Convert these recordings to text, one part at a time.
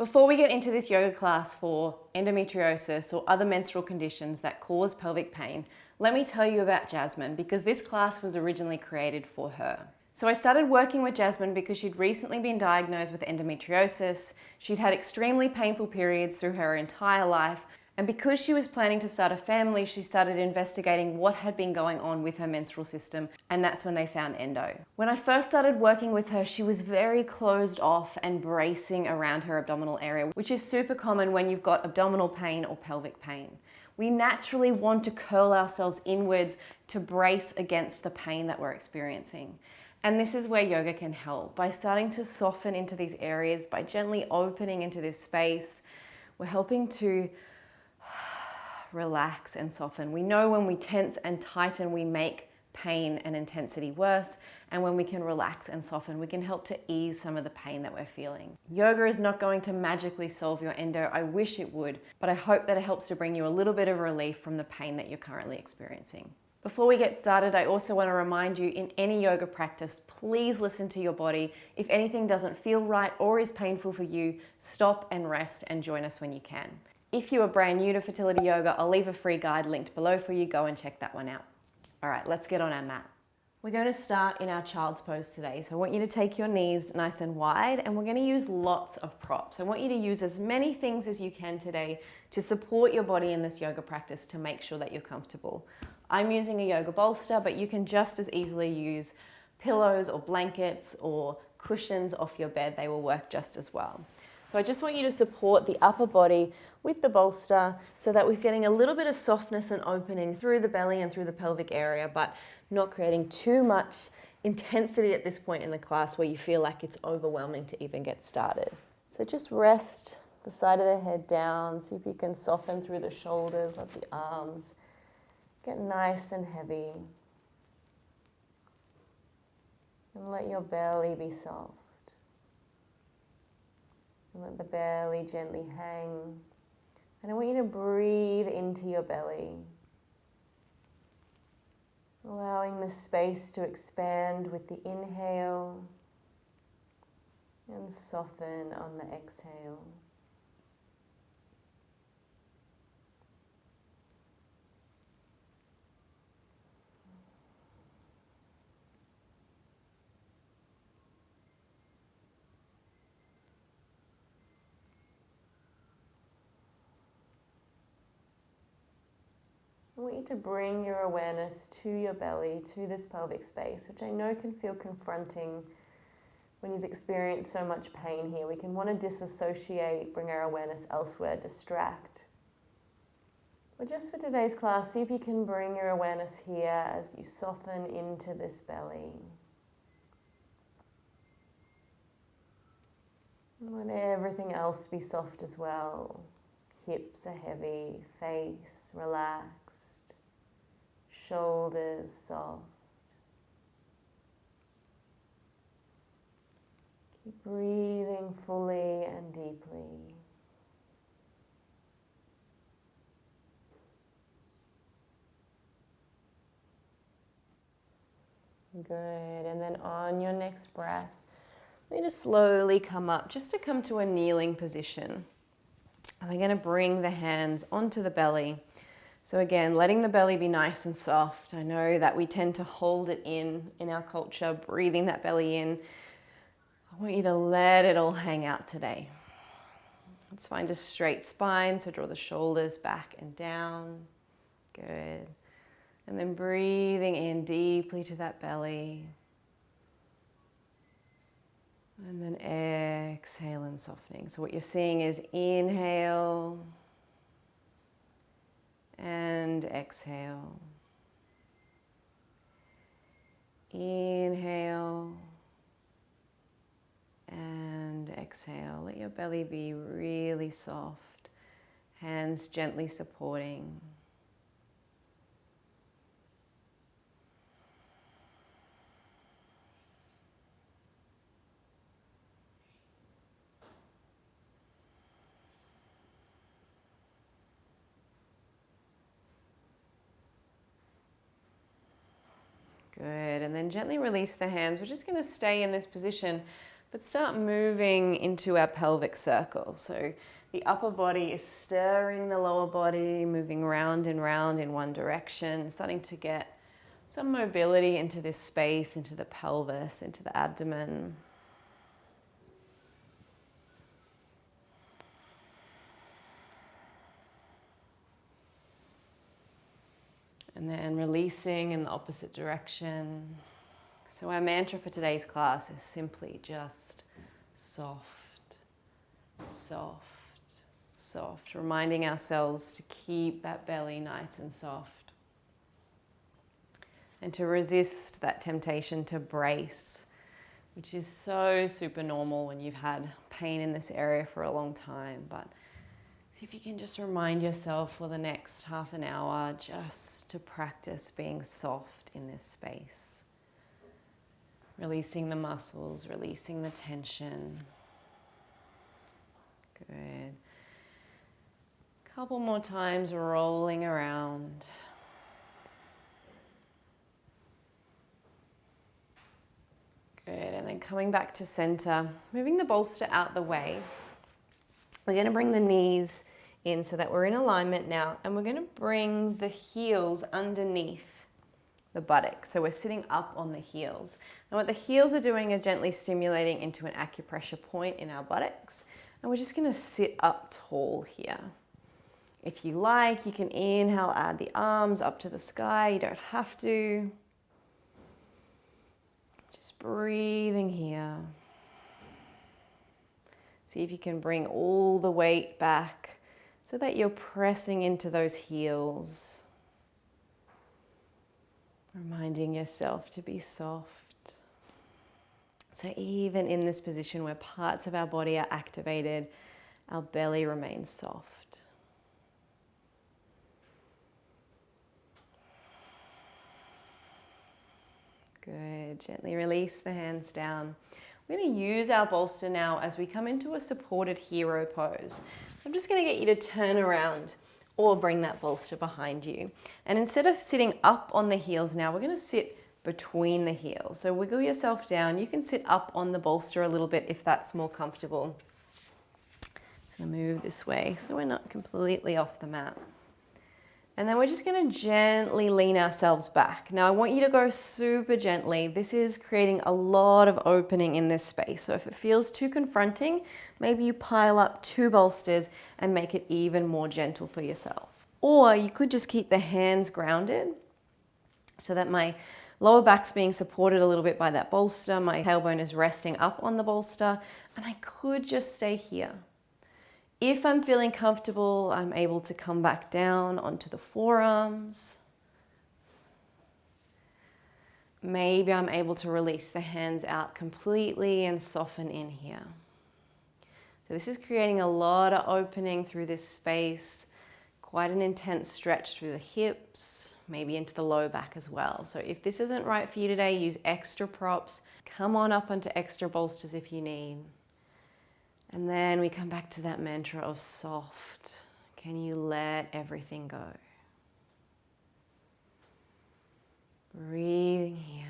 Before we get into this yoga class for endometriosis or other menstrual conditions that cause pelvic pain, let me tell you about Jasmine because this class was originally created for her. So I started working with Jasmine because she'd recently been diagnosed with endometriosis. She'd had extremely painful periods through her entire life. And because she was planning to start a family, she started investigating what had been going on with her menstrual system, and that's when they found endo. When I first started working with her, she was very closed off and bracing around her abdominal area, which is super common when you've got abdominal pain or pelvic pain. We naturally want to curl ourselves inwards to brace against the pain that we're experiencing. And this is where yoga can help. By starting to soften into these areas, by gently opening into this space, we're helping to relax and soften. We know when we tense and tighten, we make pain and intensity worse. And when we can relax and soften, we can help to ease some of the pain that we're feeling. Yoga is not going to magically solve your endo. I wish it would, but I hope that it helps to bring you a little bit of relief from the pain that you're currently experiencing. Before we get started, I also want to remind you, in any yoga practice, please listen to your body. If anything doesn't feel right or is painful for you, stop and rest and join us when you can. If you are brand new to fertility yoga, I'll leave a free guide linked below for you. Go and check that one out. All right, let's get on our mat. We're going to start in our child's pose today. So I want you to take your knees nice and wide, and we're going to use lots of props. I want you to use as many things as you can today to support your body in this yoga practice to make sure that you're comfortable. I'm using a yoga bolster, but you can just as easily use pillows or blankets or cushions off your bed. They will work just as well. So I just want you to support the upper body with the bolster so that we're getting a little bit of softness and opening through the belly and through the pelvic area, but not creating too much intensity at this point in the class where you feel like it's overwhelming to even get started. So just rest the side of the head down. See if you can soften through the shoulders, let the arms get nice and heavy. And let your belly be soft. And let the belly gently hang. And I want you to breathe into your belly, allowing the space to expand with the inhale and soften on the exhale. I want you to bring your awareness to your belly, to this pelvic space, which I know can feel confronting when you've experienced so much pain here. We can want to disassociate, bring our awareness elsewhere, distract. But just for today's class, see if you can bring your awareness here as you soften into this belly. And let everything else be soft as well. Hips are heavy, face relaxed. Shoulders soft. Keep breathing fully and deeply. Good. And then on your next breath, I'm going to slowly come up just to come to a kneeling position. And we're going to bring the hands onto the belly. So again, letting the belly be nice and soft. I know that we tend to hold it in our culture, breathing that belly in. I want you to let it all hang out today. Let's find a straight spine, so draw the shoulders back and down. Good. And then breathing in deeply to that belly. And then exhale and softening. So what you're seeing is inhale and exhale. Inhale and exhale. Let your belly be really soft. Hands gently supporting. Good, and then gently release the hands. We're just going to stay in this position, But start moving into our pelvic circle. So the upper body is stirring the lower body, moving round and round in one direction, starting to get some mobility into this space, into the pelvis, into the abdomen. And then releasing in the opposite direction. So our mantra for today's class is simply just soft, soft, soft. Reminding ourselves to keep that belly nice and soft. And to resist that temptation to brace, which is so super normal when you've had pain in this area for a long time. But see if you can just remind yourself for the next half an hour just to practice being soft in this space. Releasing the muscles, releasing the tension. Good. Couple more times rolling around. Good, and then coming back to center, moving the bolster out the way. We're going to bring the knees in so that we're in alignment now, and we're going to bring the heels underneath the buttocks. So we're sitting up on the heels. And what the heels are doing are gently stimulating into an acupressure point in our buttocks. And we're just going to sit up tall here. If you like, you can inhale, add the arms up to the sky. You don't have to. Just breathing here. See if you can bring all the weight back so that you're pressing into those heels. Reminding yourself to be soft. So even in this position where parts of our body are activated, our belly remains soft. Good. Gently release the hands down. We're going to use our bolster now as we come into a supported hero pose. I'm just going to get you to turn around or bring that bolster behind you. And instead of sitting up on the heels now, we're going to sit between the heels. So wiggle yourself down. You can sit up on the bolster a little bit if that's more comfortable. Just going to move this way so we're not completely off the mat. And then we're just going to gently lean ourselves back. Now I want you to go super gently. This is creating a lot of opening in this space. So if it feels too confronting, maybe you pile up 2 bolsters and make it even more gentle for yourself. Or you could just keep the hands grounded so that my lower back's being supported a little bit by that bolster. My tailbone is resting up on the bolster, and I could just stay here. If I'm feeling comfortable, I'm able to come back down onto the forearms. Maybe I'm able to release the hands out completely and soften in here. So this is creating a lot of opening through this space, quite an intense stretch through the hips, maybe into the low back as well. So if this isn't right for you today, use extra props. Come on up onto extra bolsters if you need. And then we come back to that mantra of soft. Can you let everything go? Breathing here.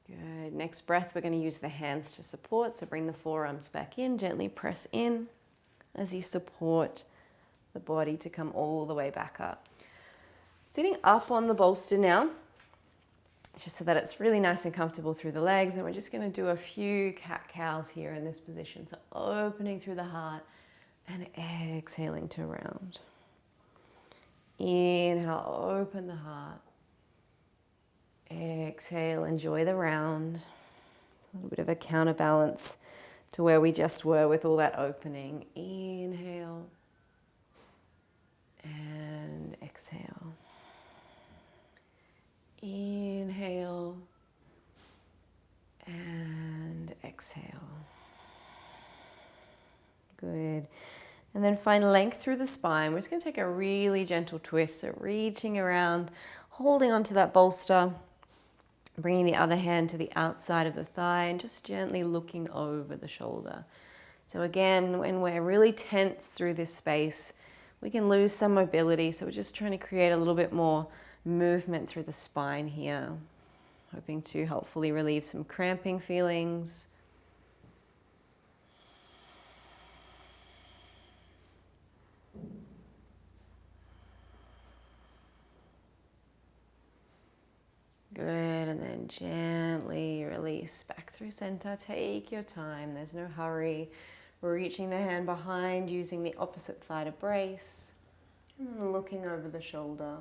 Good. Next breath, we're going to use the hands to support. So bring the forearms back in, gently press in as you support the body to come all the way back up. Sitting up on the bolster now, just so that it's really nice and comfortable through the legs. And we're just going to do a few cat-cows here in this position. So opening through the heart and exhaling to round. Inhale, open the heart. Exhale, enjoy the round. It's a little bit of a counterbalance to where we just were with all that opening. Inhale and exhale. Inhale and exhale. Good. And then find length through the spine. We're just going to take a really gentle twist. So reaching around, holding onto that bolster, bringing the other hand to the outside of the thigh and just gently looking over the shoulder. So again, when we're really tense through this space, we can lose some mobility. So we're just trying to create a little bit more movement through the spine here, hoping to helpfully relieve some cramping feelings. Good, and then gently release back through center. Take your time, there's no hurry. We're reaching the hand behind, using the opposite thigh to brace, and then looking over the shoulder.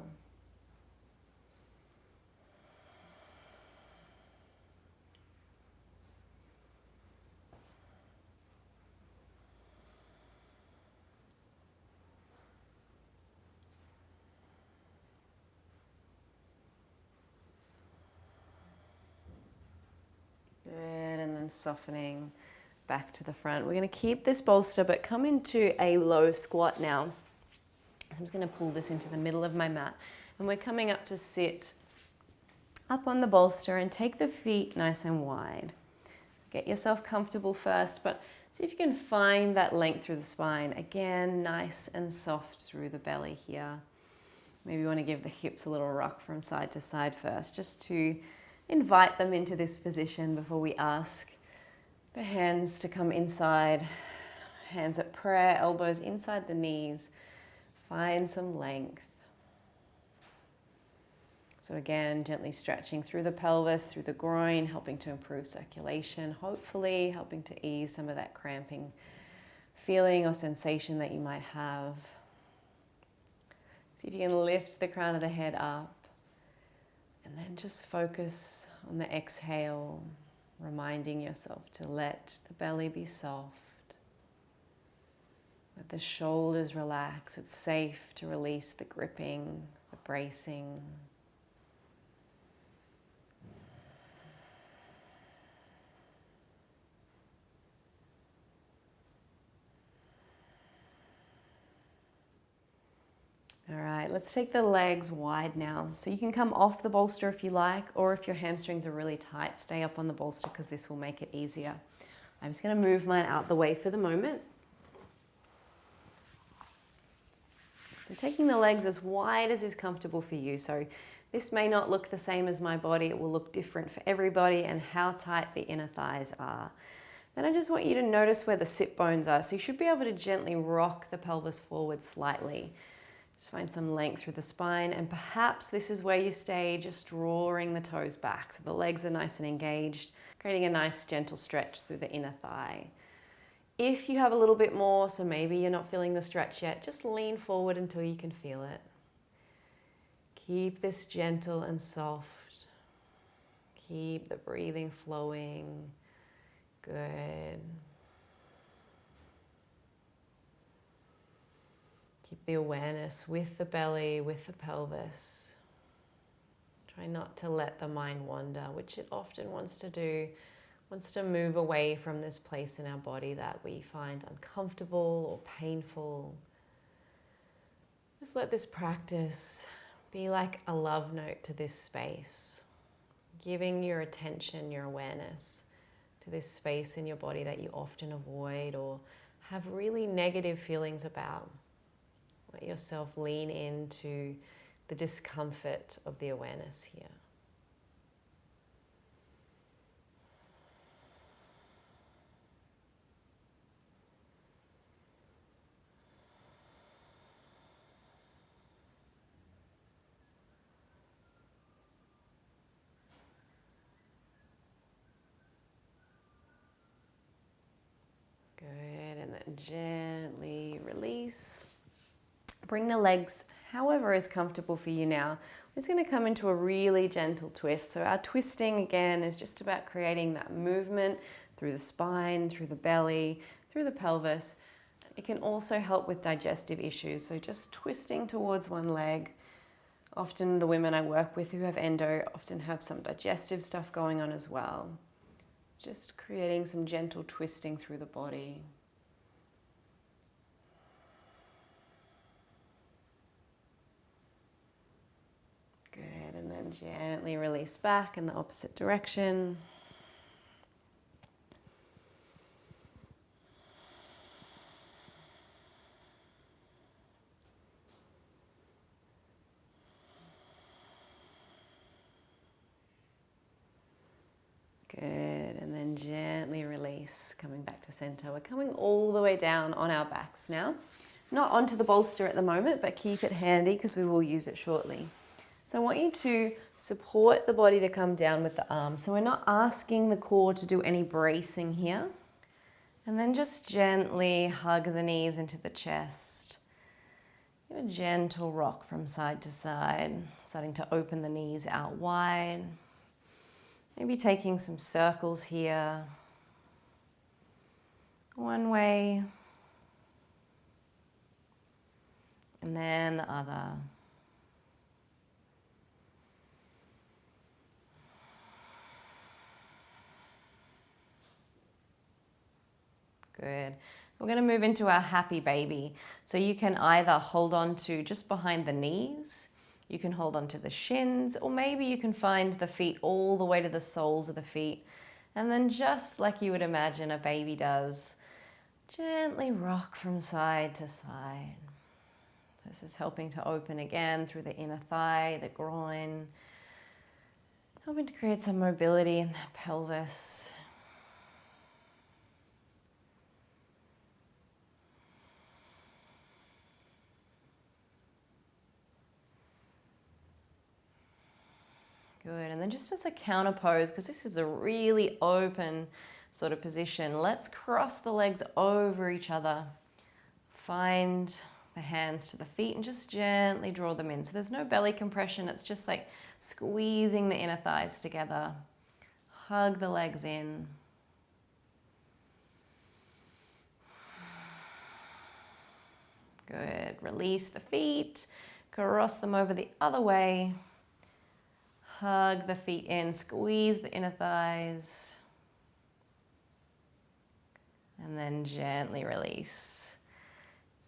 Good, and then softening back to the front. We're going to keep this bolster, but come into a low squat now. I'm just going to pull this into the middle of my mat, and we're coming up to sit up on the bolster and take the feet nice and wide. Get yourself comfortable first, but see if you can find that length through the spine. Again, nice and soft through the belly here. Maybe you want to give the hips a little rock from side to side first, just to invite them into this position before we ask the hands to come inside. Hands at prayer, elbows inside the knees. Find some length. So again, gently stretching through the pelvis, through the groin, helping to improve circulation, hopefully helping to ease some of that cramping feeling or sensation that you might have. See if you can lift the crown of the head up. And then just focus on the exhale, reminding yourself to let the belly be soft. Let the shoulders relax. It's safe to release the gripping, the bracing. All right, let's take the legs wide now. So you can come off the bolster if you like, or if your hamstrings are really tight, stay up on the bolster because this will make it easier. I'm just going to move mine out the way for the moment. So taking the legs as wide as is comfortable for you. So this may not look the same as my body. It will look different for everybody and how tight the inner thighs are. Then I just want you to notice where the sit bones are. So you should be able to gently rock the pelvis forward slightly. Just find some length through the spine, and perhaps this is where you stay, just drawing the toes back so the legs are nice and engaged, creating a nice gentle stretch through the inner thigh. If you have a little bit more, so maybe you're not feeling the stretch yet, just lean forward until you can feel it. Keep this gentle and soft. Keep the breathing flowing. Good. Keep the awareness with the belly, with the pelvis. Try not to let the mind wander, which it often wants to do. Wants to move away from this place in our body that we find uncomfortable or painful. Just let this practice be like a love note to this space, giving your attention, your awareness to this space in your body that you often avoid or have really negative feelings about. Let yourself lean into the discomfort of the awareness here. Good, and then gently release. Bring the legs however is comfortable for you now. We're just going to come into a really gentle twist. So our twisting again is just about creating that movement through the spine, through the belly, through the pelvis. It can also help with digestive issues. So just twisting towards one leg. Often the women I work with who have endo often have some digestive stuff going on as well. Just creating some gentle twisting through the body. then gently release back in the opposite direction. Good, and then gently release, coming back to center. We're coming all the way down on our backs now. Not onto the bolster at the moment, but keep it handy because we will use it shortly. So I want you to support the body to come down with the arms. So we're not asking the core to do any bracing here. And then just gently hug the knees into the chest. Give a gentle rock from side to side, starting to open the knees out wide. Maybe taking some circles here. One way. And then the other. Good. We're going to move into our happy baby. So you can either hold on to just behind the knees, you can hold on to the shins, or maybe you can find the feet all the way to the soles of the feet. And then just like you would imagine a baby does, gently rock from side to side. This is helping to open again through the inner thigh, the groin, helping to create some mobility in the pelvis. Good, and then just as a counter pose, because this is a really open sort of position, let's cross the legs over each other. Find the hands to the feet and just gently draw them in. So there's no belly compression, it's just like squeezing the inner thighs together. Hug the legs in. Good, release the feet, cross them over the other way. Hug the feet in, squeeze the inner thighs. And then gently release.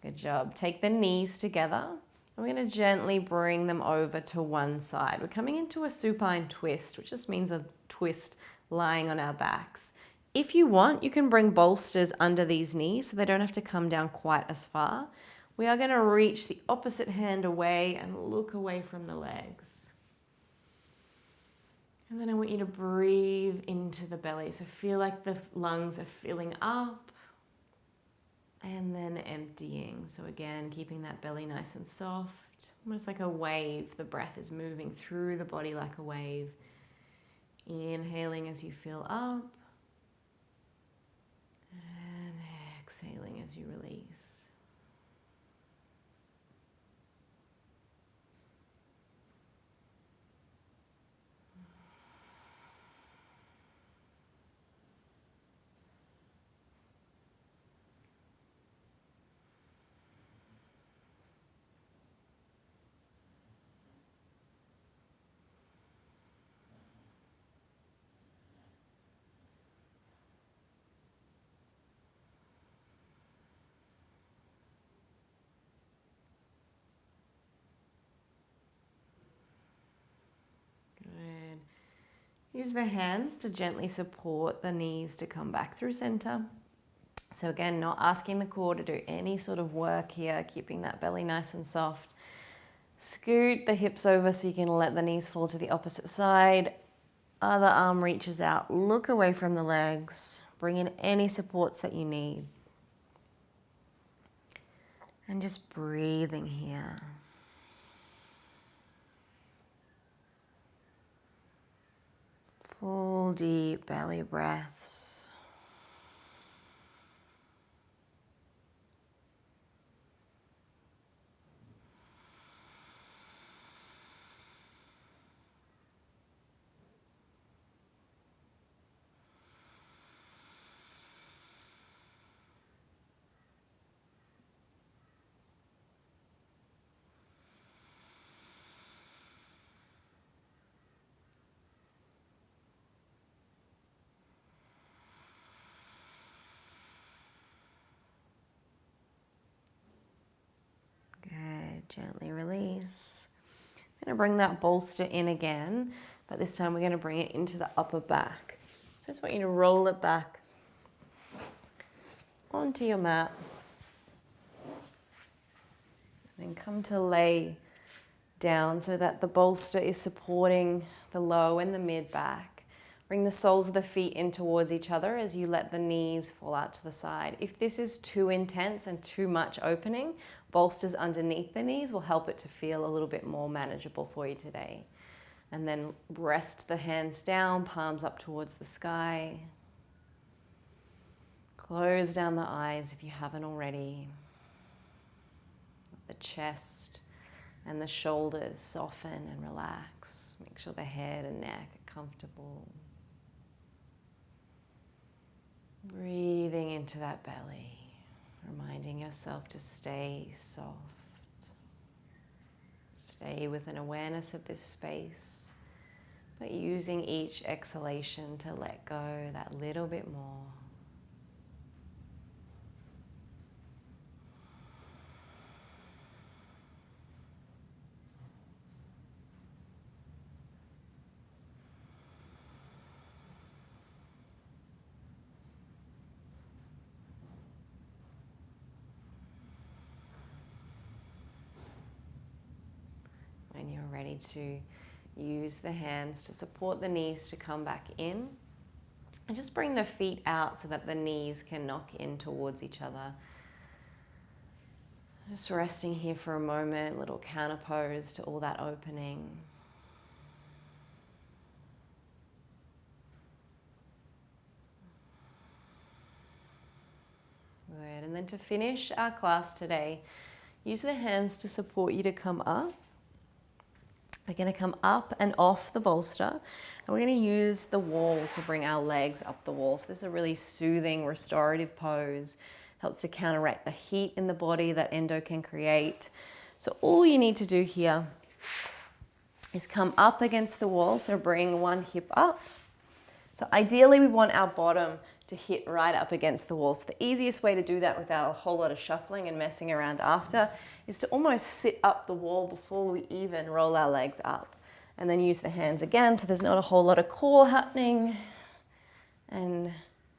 Good job. Take the knees together. We're going to gently bring them over to one side. We're coming into a supine twist, which just means a twist lying on our backs. If you want, you can bring bolsters under these knees so they don't have to come down quite as far. We are going to reach the opposite hand away and look away from the legs. And then I want you to breathe into the belly. So feel like the lungs are filling up and then emptying. So again, keeping that belly nice and soft, almost like a wave. The breath is moving through the body like a wave. Inhaling as you fill up and exhaling as you release. Use the hands to gently support the knees to come back through center. So again, not asking the core to do any sort of work here, keeping that belly nice and soft. Scoot the hips over so you can let the knees fall to the opposite side. Other arm reaches out, look away from the legs. Bring in any supports that you need. And just breathing here. Full deep belly breaths. Gently release. I'm going to bring that bolster in again, but this time we're going to bring it into the upper back. So I just want you to roll it back onto your mat. And then come to lay down so that the bolster is supporting the low and the mid back. Bring the soles of the feet in towards each other as you let the knees fall out to the side. If this is too intense and too much opening, bolsters underneath the knees will help it to feel a little bit more manageable for you today. And then rest the hands down, palms up towards the sky. Close down the eyes if you haven't already. The chest and the shoulders soften and relax. Make sure the head and neck are comfortable. Breathing into that belly, reminding yourself to stay soft. Stay with an awareness of this space, but using each exhalation to let go that little bit more. When you're ready to use the hands to support the knees to come back in. And just bring the feet out so that the knees can knock in towards each other. Just resting here for a moment, little counter pose to all that opening. Good. And then to finish our class today, use the hands to support you to come up. We're going to come up and off the bolster, and we're going to use the wall to bring our legs up the wall. So this is a really soothing, restorative pose. Helps to counteract the heat in the body that endo can create. So all you need to do here is come up against the wall. So bring one hip up. So ideally we want our bottom to hit right up against the wall. So the easiest way to do that without a whole lot of shuffling and messing around after is to almost sit up the wall before we even roll our legs up. And then use the hands again so there's not a whole lot of core happening. And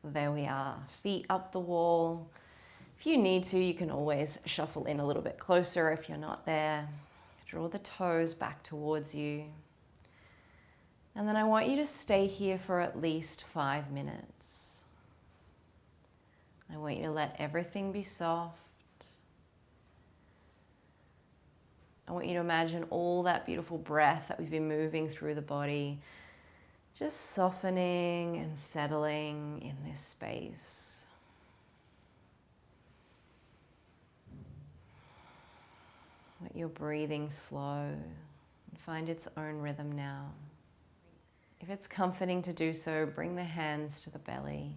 there we are, feet up the wall. If you need to, you can always shuffle in a little bit closer if you're not there. Draw the toes back towards you. And then I want you to stay here for at least 5 minutes. I want you to let everything be soft. I want you to imagine all that beautiful breath that we've been moving through the body, just softening and settling in this space. Let your breathing slow and find its own rhythm now. If it's comforting to do so, bring the hands to the belly.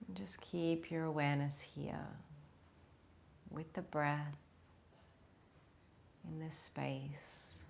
And just keep your awareness here with the breath in this space.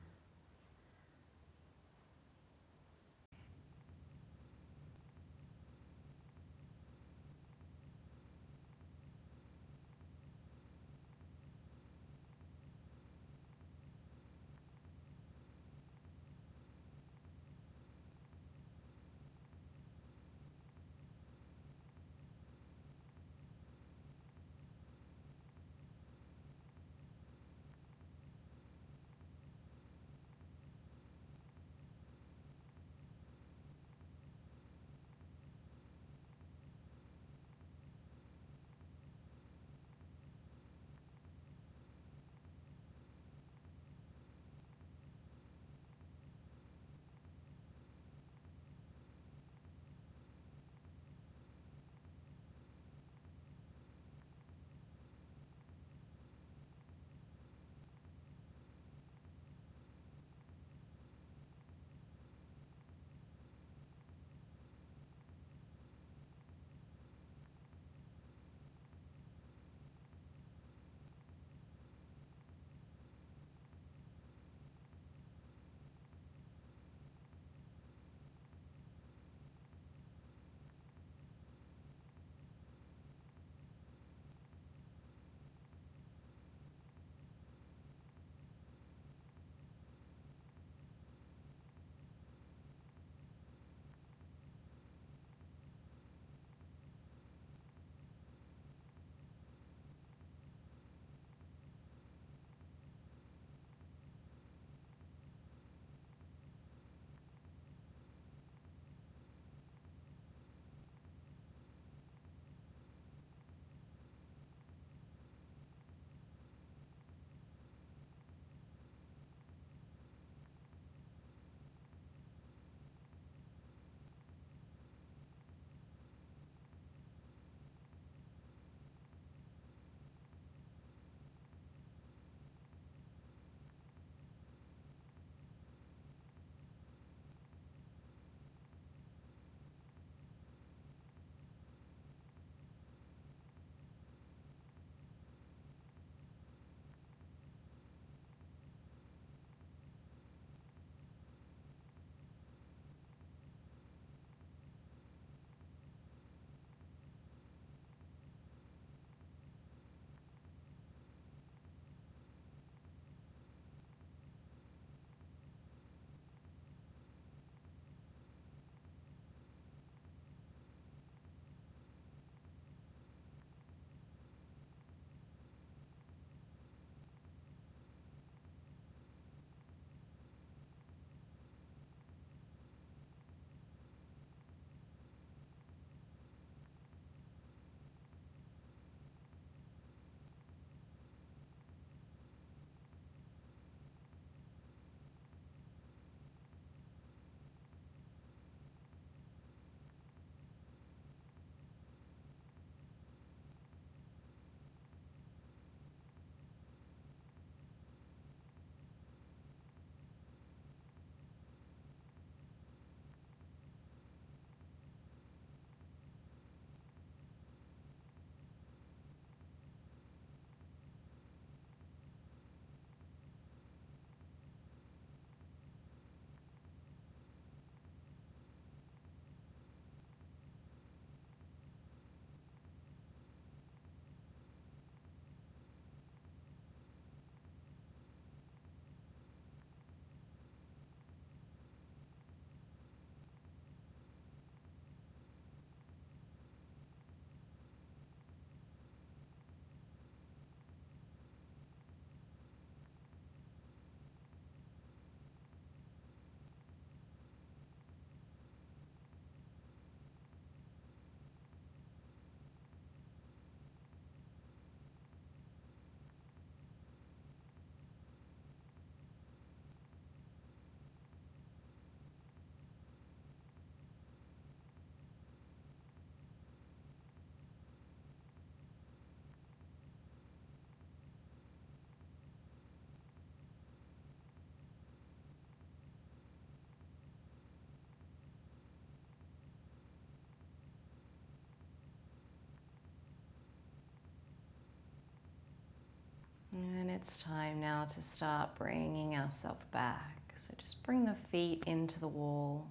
And it's time now to start bringing ourselves back. So just bring the feet into the wall.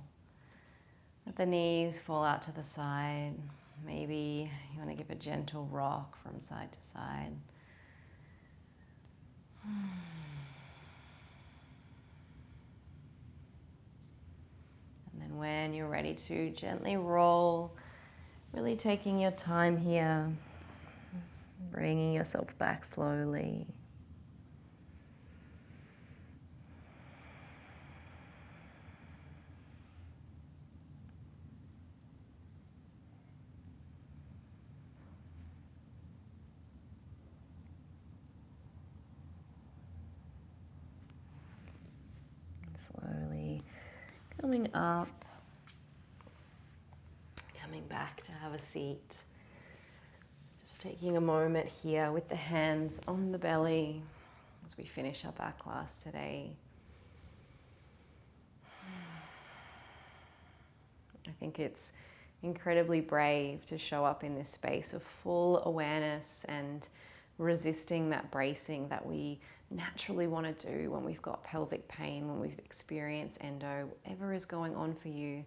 Let the knees fall out to the side. Maybe you want to give a gentle rock from side to side. And then when you're ready to gently roll, really taking your time here, bringing yourself back slowly. Slowly coming up, coming back to have a seat. Just taking a moment here with the hands on the belly as we finish up our class today. I think it's incredibly brave to show up in this space of full awareness and resisting that bracing that we naturally want to do when we've got pelvic pain, when we've experienced endo, whatever is going on for you.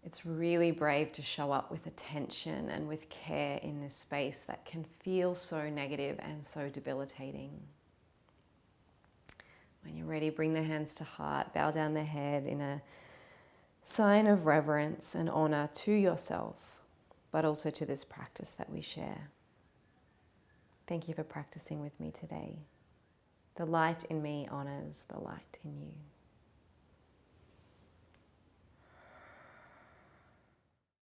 It's really brave to show up with attention and with care in this space that can feel so negative and so debilitating. When you're ready, bring the hands to heart, bow down the head in a sign of reverence and honor to yourself, but also to this practice that we share. Thank you for practicing with me today. The light in me honors the light in you.